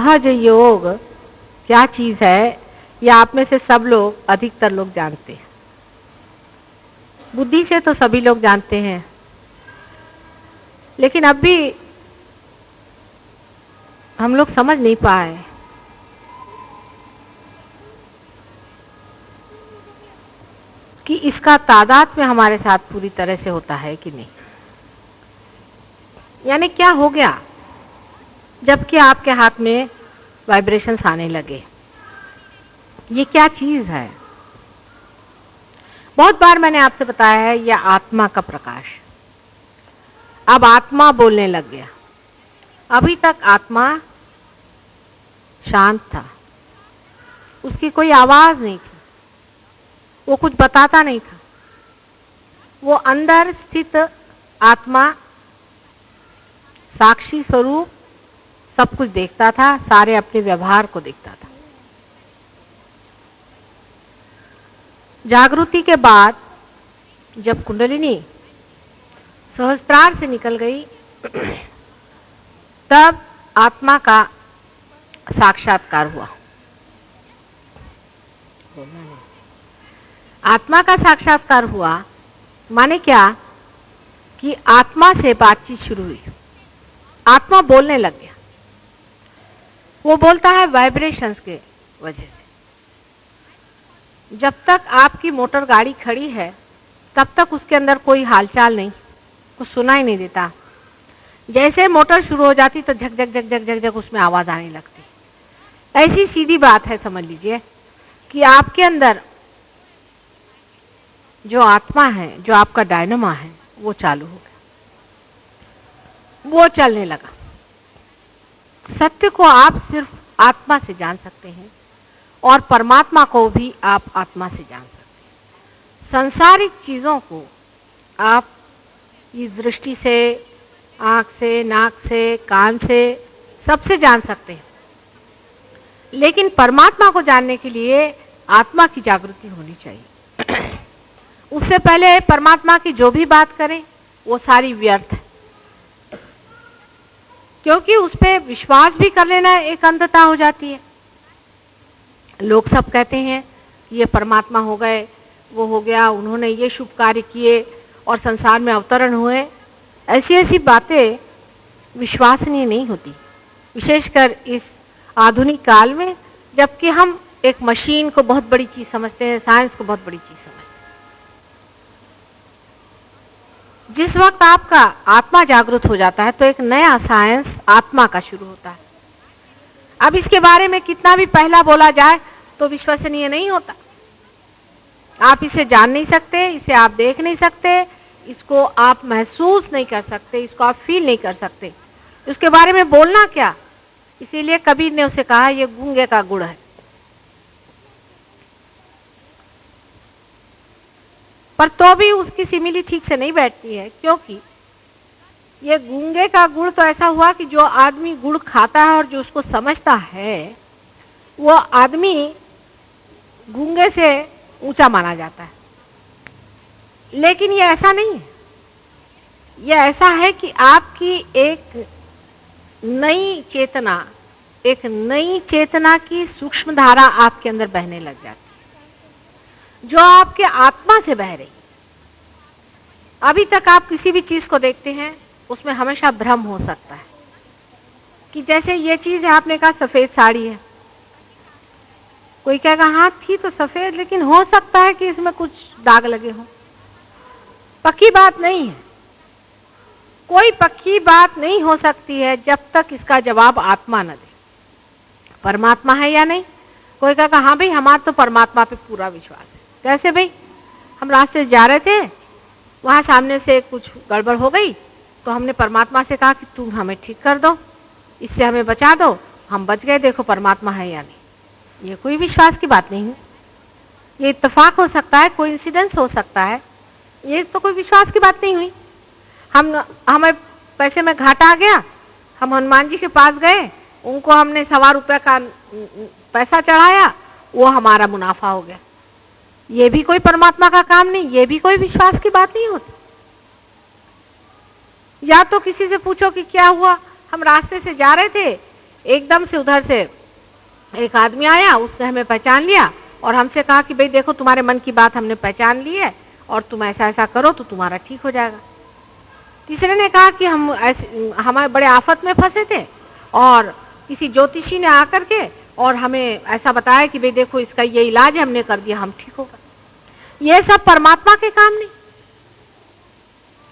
सहज योग क्या चीज है, यह आप में से सब लोग, अधिकतर लोग जानते हैं। बुद्धि से तो सभी लोग जानते हैं, लेकिन अब भी हम लोग समझ नहीं पाए कि इसका तादाद में हमारे साथ पूरी तरह से होता है कि नहीं। यानी क्या हो गया जबकि आपके हाथ में वाइब्रेशंस आने लगे, ये क्या चीज है। बहुत बार मैंने आपसे बताया है, यह आत्मा का प्रकाश। अब आत्मा बोलने लग गया। अभी तक आत्मा शांत था, उसकी कोई आवाज नहीं थी, वो कुछ बताता नहीं था। वो अंदर स्थित आत्मा साक्षी स्वरूप सब कुछ देखता था, सारे अपने व्यवहार को देखता था। जागृति के बाद जब कुंडलिनी सहस्त्रार से निकल गई, तब आत्मा का साक्षात्कार हुआ। आत्मा का साक्षात्कार हुआ माने क्या कि आत्मा से बातचीत शुरू हुई। आत्मा बोलने लग गया। वो बोलता है वाइब्रेशंस के वजह से। जब तक आपकी मोटर गाड़ी खड़ी है तब तक उसके अंदर कोई हालचाल नहीं, कुछ सुनाई नहीं देता। जैसे मोटर शुरू हो जाती तो झक झक झक झक झक झक उसमें आवाज आने लगती। ऐसी सीधी बात है, समझ लीजिए कि आपके अंदर जो आत्मा है, जो आपका डायनामा है, वो चालू हो गया, वो चलने लगा। सत्य को आप सिर्फ आत्मा से जान सकते हैं और परमात्मा को भी आप आत्मा से जान सकते हैं। सांसारिक चीजों को आप इस दृष्टि से, आंख से, नाक से, कान से, सबसे जान सकते हैं, लेकिन परमात्मा को जानने के लिए आत्मा की जागृति होनी चाहिए। उससे पहले परमात्मा की जो भी बात करें वो सारी व्यर्थ है, क्योंकि उस पर विश्वास भी कर लेना एक अंधता हो जाती है। लोग सब कहते हैं ये परमात्मा हो गए, वो हो गया, उन्होंने ये शुभ कार्य किए और संसार में अवतरण हुए। ऐसी ऐसी बातें विश्वसनीय नहीं होती, विशेषकर इस आधुनिक काल में, जबकि हम एक मशीन को बहुत बड़ी चीज समझते हैं, साइंस को बहुत बड़ी चीज समझते हैं। जिस वक्त आपका आत्मा जागृत हो जाता है तो एक नया साइंस आत्मा का शुरू होता है। अब इसके बारे में कितना भी पहला बोला जाए तो विश्वसनीय नहीं होता। आप इसे जान नहीं सकते, इसे आप देख नहीं सकते, इसको आप महसूस नहीं कर सकते, इसको आप फील नहीं कर सकते। उसके बारे में बोलना क्या। इसीलिए कबीर ने उसे कहा यह गूंगे का गुड़ है। पर तो भी उसकी सिमिली ठीक से नहीं बैठती है, क्योंकि ये गूंगे का गुड़ तो ऐसा हुआ कि जो आदमी गुड़ खाता है और जो उसको समझता है, वो आदमी गूंगे से ऊंचा माना जाता है। लेकिन ये ऐसा नहीं है। ये ऐसा है कि आपकी एक नई चेतना, एक नई चेतना की सूक्ष्म धारा आपके अंदर बहने लग जाती है, जो आपके आत्मा से बह रही। अभी तक आप किसी भी चीज को देखते हैं उसमें हमेशा भ्रम हो सकता है कि जैसे ये चीज है, आपने कहा सफेद साड़ी है, कोई कहेगा हाँ थी तो सफेद, लेकिन हो सकता है कि इसमें कुछ दाग लगे हों। पक्की बात नहीं है, कोई पक्की बात नहीं हो सकती है जब तक इसका जवाब आत्मा न दे। परमात्मा है या नहीं। कोई कहेगा हाँ भाई हमारा तो परमात्मा पे पूरा विश्वास है। कैसे भाई। हम रास्ते से जा रहे थे, वहां सामने से कुछ गड़बड़ हो गई तो हमने परमात्मा से कहा कि तुम हमें ठीक कर दो, इससे हमें बचा दो। हम बच गए, देखो परमात्मा है या नहीं। ये कोई विश्वास की बात नहीं है। ये इत्तेफाक हो सकता है, कोई इंसिडेंस हो सकता है, ये तो कोई विश्वास की बात नहीं हुई। हमें पैसे में घाटा आ गया, हम हनुमान जी के पास गए, उनको हमने ₹1.25 का पैसा चढ़ाया, वो हमारा मुनाफा हो गया। ये भी कोई परमात्मा का काम नहीं, ये भी कोई विश्वास की बात नहीं होती। या तो किसी से पूछो कि क्या हुआ, हम रास्ते से जा रहे थे, एकदम से उधर से एक आदमी आया, उसने हमें पहचान लिया और हमसे कहा कि भाई देखो तुम्हारे मन की बात हमने पहचान ली है और तुम ऐसा ऐसा करो तो तुम्हारा ठीक हो जाएगा। तीसरे ने कहा कि हमारे बड़े आफत में फंसे थे और किसी ज्योतिषी ने आकर के और हमें ऐसा बताया कि भाई देखो इसका ये इलाज हमने कर दिया, हम ठीक हो गए। ये सब परमात्मा के काम नहीं।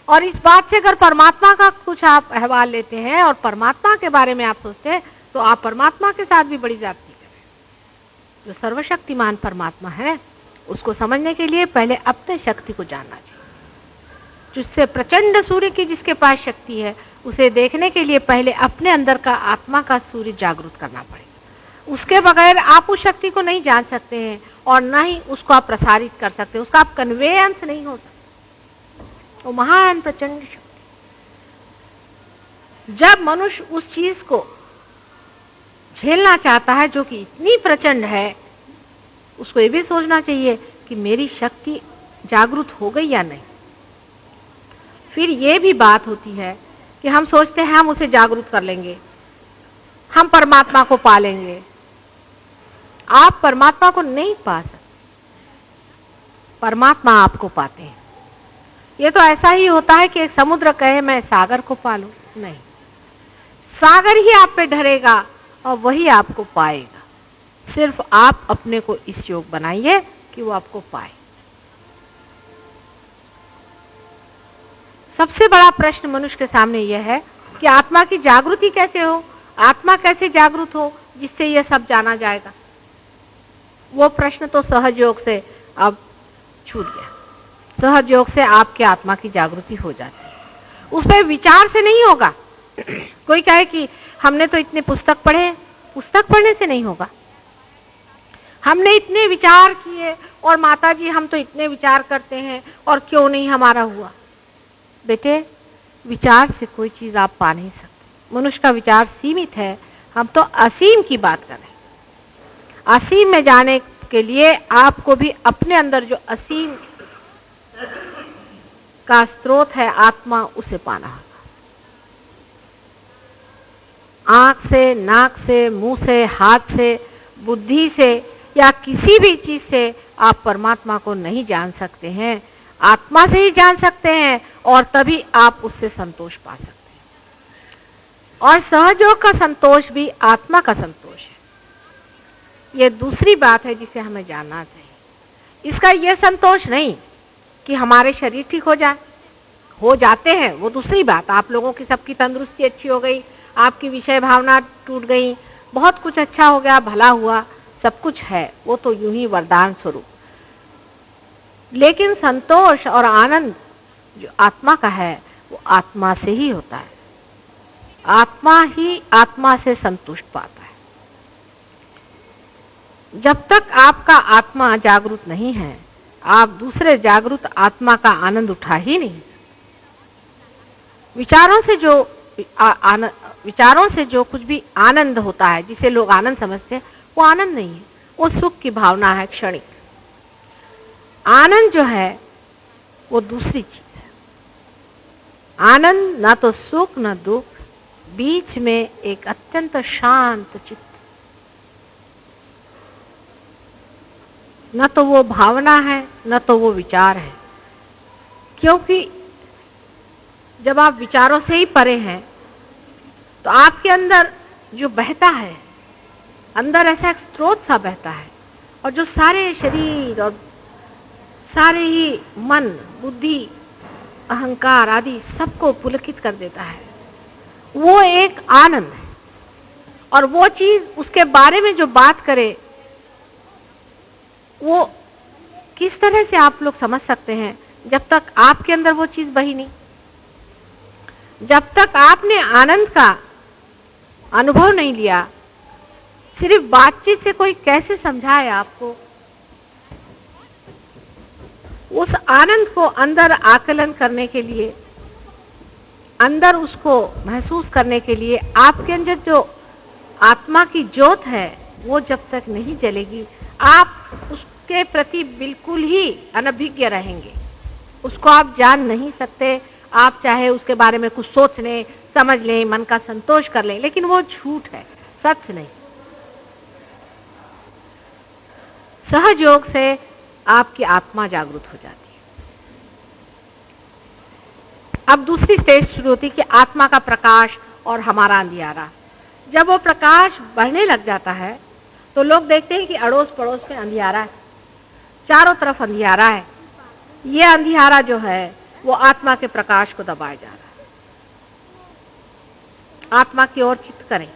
और इस बात से अगर परमात्मा का कुछ आप अहवाल लेते हैं और परमात्मा के बारे में आप सोचते हैं तो आप परमात्मा के साथ भी बड़ी जाती करें। जो सर्वशक्तिमान परमात्मा है उसको समझने के लिए पहले अपने शक्ति को जानना चाहिए। जिससे प्रचंड सूर्य की जिसके पास शक्ति है उसे देखने के लिए पहले अपने अंदर का आत्मा का सूर्य जागृत करना पड़ेगा। उसके बगैर आप उस शक्ति को नहीं जान सकते हैं और न ही उसको आप प्रसारित कर सकते, उसका आप कन्वेयंस नहीं हो सकते। वो महान प्रचंड शक्ति, जब मनुष्य उस चीज को झेलना चाहता है जो कि इतनी प्रचंड है, उसको ये भी सोचना चाहिए कि मेरी शक्ति जागृत हो गई या नहीं। फिर ये भी बात होती है कि हम सोचते हैं हम उसे जागरूक कर लेंगे, हम परमात्मा को पा लेंगे। आप परमात्मा को नहीं पा सकते, परमात्मा आपको पाते हैं। ये तो ऐसा ही होता है कि एक समुद्र कहे मैं सागर को पा लूं, नहीं, सागर ही आप पे ढलेगा और वही आपको पाएगा। सिर्फ आप अपने को इस योग बनाइए कि वो आपको पाए। सबसे बड़ा प्रश्न मनुष्य के सामने यह है कि आत्मा की जागृति कैसे हो, आत्मा कैसे जागृत हो जिससे यह सब जाना जाएगा। वो प्रश्न तो सहज योग से अब छूट गया। सहज योग से आपके आत्मा की जागृति हो जाती है, उस पर विचार से नहीं होगा। कोई कहे कि हमने तो इतने पुस्तक पढ़े, पुस्तक पढ़ने से नहीं होगा। हमने इतने विचार किए और माता जी हम तो इतने विचार करते हैं और क्यों नहीं हमारा हुआ। बेटे, विचार से कोई चीज आप पा नहीं सकते। मनुष्य का विचार सीमित है, हम तो असीम की बात कर रहे हैं। असीम में जाने के लिए आपको भी अपने अंदर जो असीम का स्रोत है आत्मा, उसे पाना होगा। आंख से, नाक से, मुंह से, हाथ से, बुद्धि से या किसी भी चीज से आप परमात्मा को नहीं जान सकते हैं। आत्मा से ही जान सकते हैं और तभी आप उससे संतोष पा सकते हैं। और सहयोग का संतोष भी आत्मा का संतोष है। यह दूसरी बात है जिसे हमें जानना चाहिए। इसका यह संतोष नहीं कि हमारे शरीर ठीक हो जाए, हो जाते हैं, वो दूसरी बात। आप लोगों की सबकी तंदुरुस्ती अच्छी हो गई, आपकी विषय भावना टूट गई, बहुत कुछ अच्छा हो गया, भला हुआ, सब कुछ है, वो तो यूं ही वरदान स्वरूप। लेकिन संतोष और आनंद जो आत्मा का है वो आत्मा से ही होता है। आत्मा ही आत्मा से संतुष्ट पाता है। जब तक आपका आत्मा जागरूक नहीं है, आप दूसरे जागरूक आत्मा का आनंद उठा ही नहीं। विचारों से जो कुछ भी आनंद होता है, जिसे लोग आनंद समझते हैं, वो आनंद नहीं है, वो सुख की भावना है, क्षणिक। आनंद जो है वो दूसरी चीज है। आनंद ना तो सुख ना दुख, बीच में एक अत्यंत शांत चित्त। न तो वो भावना है न तो वो विचार है, क्योंकि जब आप विचारों से ही परे हैं तो आपके अंदर जो बहता है, अंदर ऐसा एक स्रोत सा बहता है और जो सारे शरीर और सारे ही मन, बुद्धि, अहंकार आदि सबको पुलकित कर देता है, वो एक आनंद है। और वो चीज, उसके बारे में जो बात करे, वो किस तरह से आप लोग समझ सकते हैं जब तक आपके अंदर वो चीज बही नहीं। जब तक आपने आनंद का अनुभव नहीं लिया, सिर्फ बातचीत से कोई कैसे समझाए आपको, उस आनंद को अंदर आकलन करने के लिए, अंदर उसको महसूस करने के लिए आपके अंदर जो आत्मा की ज्योत है वो जब तक नहीं जलेगी, आप उसके प्रति बिल्कुल ही अनभिज्ञ रहेंगे। उसको आप जान नहीं सकते। आप चाहे उसके बारे में कुछ सोच लें, समझ लें, मन का संतोष कर लें, लेकिन वो झूठ है। सच नहीं। सहयोग से आपकी आत्मा जागृत हो जाती है। अब दूसरी स्टेज शुरू होती है कि आत्मा का प्रकाश और हमारा अंधियारा। जब वो प्रकाश बढ़ने लग जाता है तो लोग देखते हैं कि अड़ोस पड़ोस में अंधियारा है, चारों तरफ अंधियारा है। ये अंधियारा जो है वो आत्मा के प्रकाश को दबाया जा रहा है। आत्मा की ओर चित्त करें।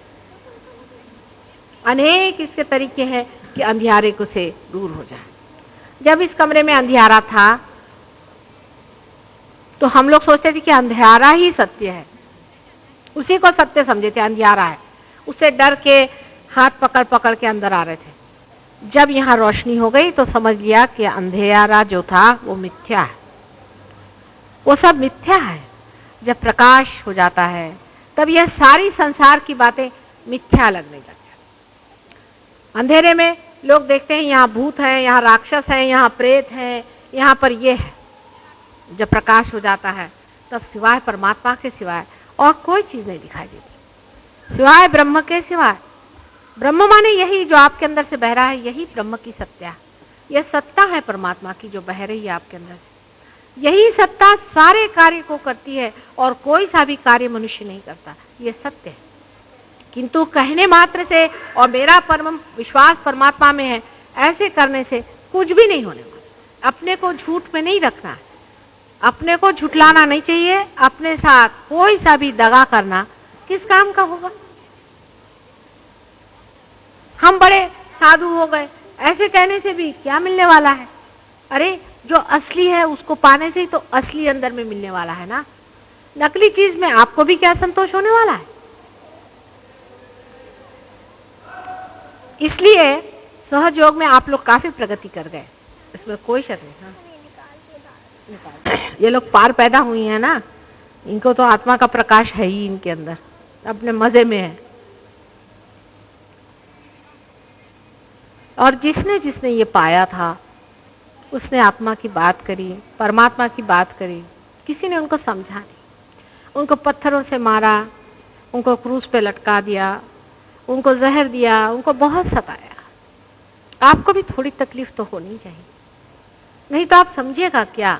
अनेक इसके तरीके हैं कि अंधियारे को से दूर हो जाए। जब इस कमरे में अंधियारा था तो हम लोग सोचते थे कि अंधियारा ही सत्य है, उसी को सत्य समझे थे, अंधियारा है। उससे डर के हाथ पकड़ पकड़ के अंदर आ रहे थे। जब यहाँ रोशनी हो गई तो समझ लिया कि अंधियारा जो था वो मिथ्या है, वो सब मिथ्या है। जब प्रकाश हो जाता है तब यह सारी संसार की बातें मिथ्या लगने लगती है। अंधेरे में लोग देखते हैं यहाँ भूत हैं, यहाँ राक्षस हैं, यहाँ प्रेत हैं, यहाँ पर ये है। जब प्रकाश हो जाता है तब सिवाय परमात्मा के सिवाय और कोई चीज नहीं दिखाई देती, सिवाय ब्रह्म के सिवाय। ब्रह्म माने यही जो आपके अंदर से बह रहा है, यही ब्रह्म की सत्ता है। यह सत्ता है परमात्मा की जो बह रही है आपके अंदर से। यही सत्ता सारे कार्य को करती है और कोई सा भी कार्य मनुष्य नहीं करता, ये सत्य है। किंतु कहने मात्र से और मेरा परम विश्वास परमात्मा में है, ऐसे करने से कुछ भी नहीं होने वाला। अपने को झूठ में नहीं रखना है, अपने को झुठलाना नहीं चाहिए। अपने साथ कोई सा भी दगा करना किस काम का होगा। हम बड़े साधु हो गए, ऐसे कहने से भी क्या मिलने वाला है। अरे जो असली है उसको पाने से ही तो असली अंदर में मिलने वाला है ना। नकली चीज में आपको भी क्या संतोष होने वाला है। इसलिए सहयोग में आप लोग काफी प्रगति कर गए, इसमें कोई शक नहीं। हाँ? ये लोग पार पैदा हुई हैं ना, इनको तो आत्मा का प्रकाश है ही इनके अंदर, अपने मजे में है। और जिसने जिसने ये पाया था उसने आत्मा की बात करी, परमात्मा की बात करी। किसी ने उनको समझा नहीं, उनको पत्थरों से मारा, उनको क्रूस पे लटका दिया, उनको जहर दिया, उनको बहुत सताया। आपको भी थोड़ी तकलीफ तो होनी चाहिए, नहीं तो आप समझिएगा क्या।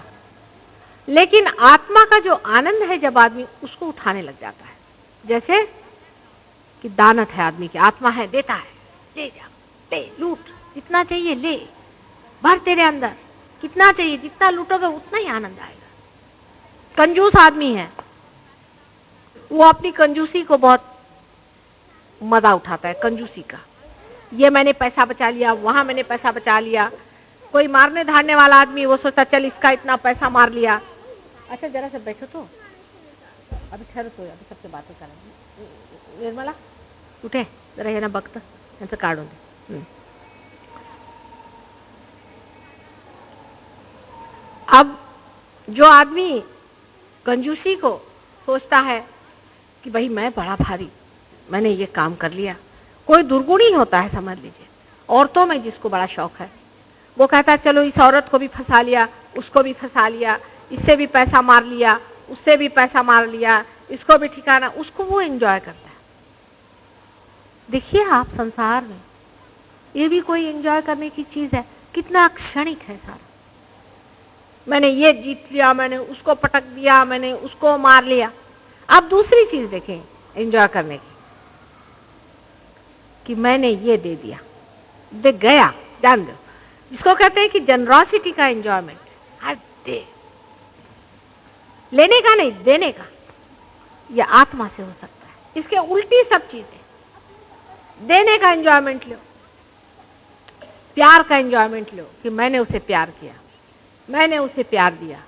लेकिन आत्मा का जो आनंद है जब आदमी उसको उठाने लग जाता है, जैसे कि दानत है आदमी की, आत्मा है, देता है, ले जा, ले, लूट, जितना चाहिए ले, भर तेरे अंदर, कितना चाहिए, जितना लूटोगे उतना ही आनंद आएगा। कंजूस आदमी है, वो अपनी कंजूसी को बहुत मजा उठाता है, कंजूसी का। ये मैंने पैसा बचा लिया, वहां मैंने पैसा बचा लिया। कोई मारने धारने वाला आदमी वो सोचता चल इसका इतना पैसा मार लिया। अच्छा जरा से बैठो तो, अभी ठहरो तो, अभी सबसे बातें करेंगे। निर्मला उठे जरा, ये ना वक्त ऐसे काटो दे। अब जो आदमी कंजूसी को सोचता है कि भाई मैं बड़ा भारी, मैंने ये काम कर लिया, कोई दुर्गुणी होता है समझ लीजिए। औरतों में जिसको बड़ा शौक है वो कहता है चलो इस औरत को भी फंसा लिया, उसको भी फंसा लिया, इससे भी पैसा मार लिया, उससे भी पैसा मार लिया, इसको भी ठिकाना, उसको वो एंजॉय करता है। देखिए आप संसार में ये भी कोई एंजॉय करने की चीज है, कितना क्षणिक है सारा। मैंने ये जीत लिया, मैंने उसको पटक दिया, मैंने उसको मार लिया। अब दूसरी चीज देखें एंजॉय करने की, कि मैंने ये दे दिया, दे गया, जान दो, जिसको कहते हैं कि जनरॉसिटी का एंजॉयमेंट। हर दे, लेने का नहीं, देने का। ये आत्मा से हो सकता है। इसके उल्टी सब चीजें। देने का एंजॉयमेंट लो, प्यार का एंजॉयमेंट लो कि मैंने उसे प्यार किया, मैंने उसे प्यार दिया,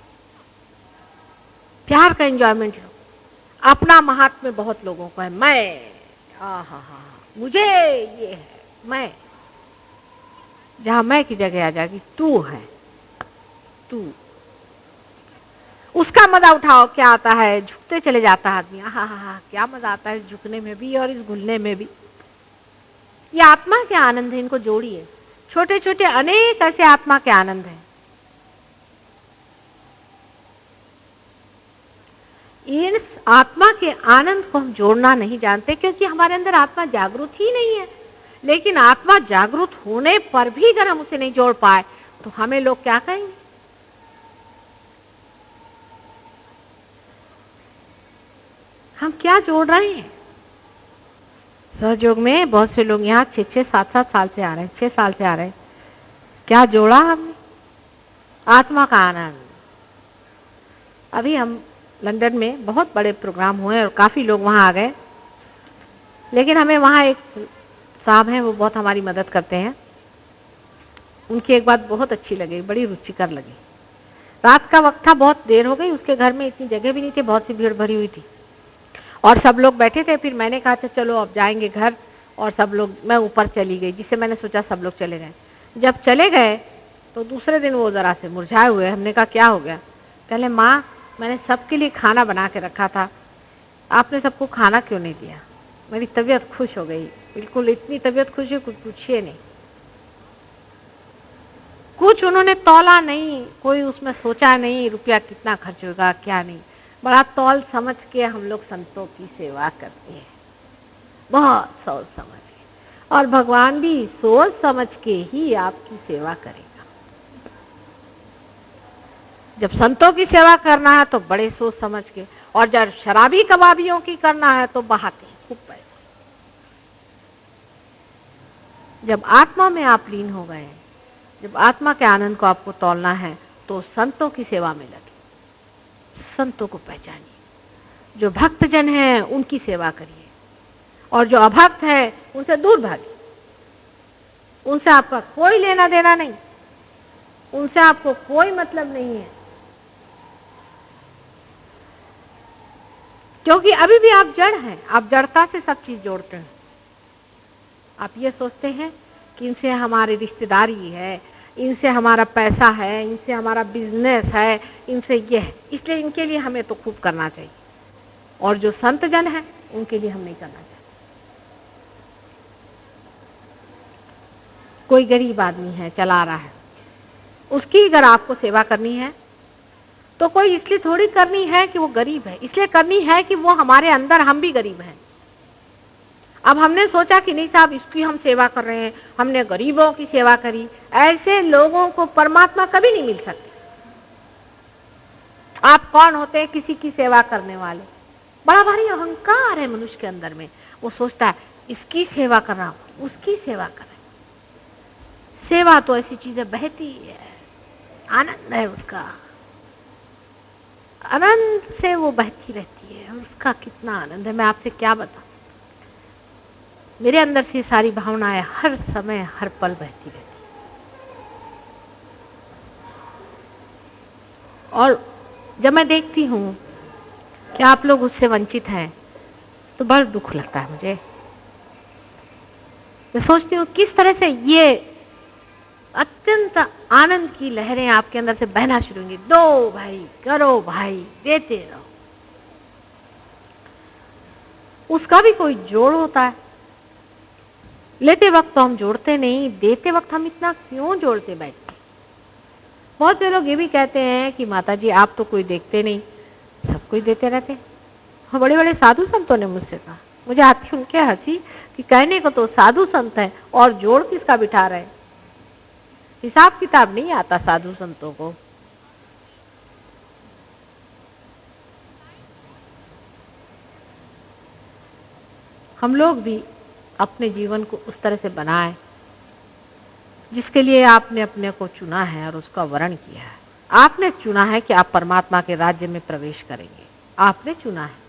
प्यार का एंजॉयमेंट लो। अपना महात्म्य बहुत लोगों को है, मैं हा मुझे ये है, मैं। जहां मैं की जगह आ जाएगी तू है, तू। उसका मजा उठाओ। क्या आता है, झुकते चले जाता है आदमी। हा क्या मजा आता है झुकने में भी और इस घुलने में भी। ये आत्मा के आनंद है, इनको जोड़िए। छोटे छोटे अनेक ऐसे आत्मा के आनंद हैं। इस आत्मा के आनंद को हम जोड़ना नहीं जानते, क्योंकि हमारे अंदर आत्मा जागरूक ही नहीं है। लेकिन आत्मा जागरूक होने पर भी अगर हम उसे नहीं जोड़ पाए तो हमें लोग क्या कहेंगे? हम क्या जोड़ रहे हैं? सहयोग में बहुत से लोग यहाँ 6-6, 7-7 साल से आ रहे हैं, 6 साल से आ रहे हैं। क्या जोड़ा हमने? आत्मा का आनंद। अभी हम लंदन में बहुत बड़े प्रोग्राम हुए और काफी लोग वहां आ गए, लेकिन हमें वहां एक साहब हैं, वो बहुत हमारी मदद करते हैं। उनकी एक बात बहुत अच्छी लगी, बड़ी रुचिकर लगी। रात का वक्त था, बहुत देर हो गई, उसके घर में इतनी जगह भी नहीं थी, बहुत सी भीड़ भरी हुई थी और सब लोग बैठे थे। फिर मैंने कहा था चलो अब जाएंगे घर, और सब लोग, मैं ऊपर चली गई, जिससे मैंने सोचा सब लोग चले गए। जब चले गए तो दूसरे दिन वो जरा से मुरझाए हुए। हमने कहा क्या हो गया? कहले माँ, मैंने सबके लिए खाना बना के रखा था, आपने सबको खाना क्यों नहीं दिया? मेरी तबीयत खुश हो गई, बिल्कुल इतनी तबीयत खुश है कुछ पूछिए नहीं। कुछ उन्होंने तौला नहीं, कोई उसमें सोचा नहीं रुपया कितना खर्च होगा क्या नहीं, बड़ा तौल समझ के हम लोग संतों की सेवा करते हैं, बहुत सोच समझ के। और भगवान भी सोच समझ के ही आपकी सेवा करेगा। जब संतों की सेवा करना है तो बड़े सोच समझ के, और जब शराबी कबाबियों की करना है तो बहाते खूब पैसा। जब आत्मा में आप लीन हो गए, जब आत्मा के आनंद को आपको तौलना है तो संतों की सेवा में लगे, संतों को पहचानिए। जो भक्त जन हैं उनकी सेवा करिए, और जो अभक्त है उनसे दूर भागिए। उनसे आपका कोई लेना देना नहीं, उनसे आपको कोई मतलब नहीं है, क्योंकि अभी भी आप जड़ हैं। आप जड़ता से सब चीज जोड़ते हैं। आप ये सोचते हैं कि इनसे हमारी रिश्तेदारी है, इनसे हमारा पैसा है, इनसे हमारा बिजनेस है, इनसे ये है, इसलिए इनके लिए हमें तो खूब करना चाहिए, और जो संत जन है उनके लिए हम नहीं करना चाहिए। कोई गरीब आदमी है, चला रहा है, उसकी अगर आपको सेवा करनी है तो कोई इसलिए थोड़ी करनी है कि वो गरीब है, इसलिए करनी है कि वो हमारे अंदर हम भी गरीब हैं। अब हमने सोचा कि नहीं साहब इसकी हम सेवा कर रहे हैं, हमने गरीबों की सेवा करी। ऐसे लोगों को परमात्मा कभी नहीं मिल सकते। आप कौन होते हैं किसी की सेवा करने वाले? बड़ा भारी अहंकार है मनुष्य के अंदर में। वो सोचता है इसकी सेवा कर रहा हूं, उसकी सेवा कर रहा हूं। सेवा तो ऐसी चीज है, बहती है, आनंद है उसका, आनंद से वो बहती रहती है, और उसका कितना आनंद है मैं आपसे क्या बताऊं। मेरे अंदर से सारी भावनाएं हर समय हर पल बहती रहती, और जब मैं देखती हूँ कि आप लोग उससे वंचित हैं तो बड़ा दुख लगता है मुझे। मैं सोचती हूँ किस तरह से ये अत्यंत आनंद की लहरें आपके अंदर से बहना शुरू होंगी। दो भाई, करो भाई, देते रहो। उसका भी कोई जोड़ होता है। लेते वक्त तो हम जोड़ते नहीं, देते वक्त हम इतना क्यों जोड़ते बैठते। बहुत से लोग ये भी कहते हैं कि माता जी आप तो कोई देखते नहीं, सब कुछ देते रहते। हाँ, बड़े बड़े साधु संतों ने मुझसे कहा, मुझे आती उनके हंसी कि कहने को तो साधु संत है और जोड़ किसका बिठा रहे। हिसाब किताब नहीं आता साधु संतों को। हम लोग भी अपने जीवन को उस तरह से बनाएं जिसके लिए आपने अपने को चुना है और उसका वर्ण किया है। आपने चुना है कि आप परमात्मा के राज्य में प्रवेश करेंगे, आपने चुना है।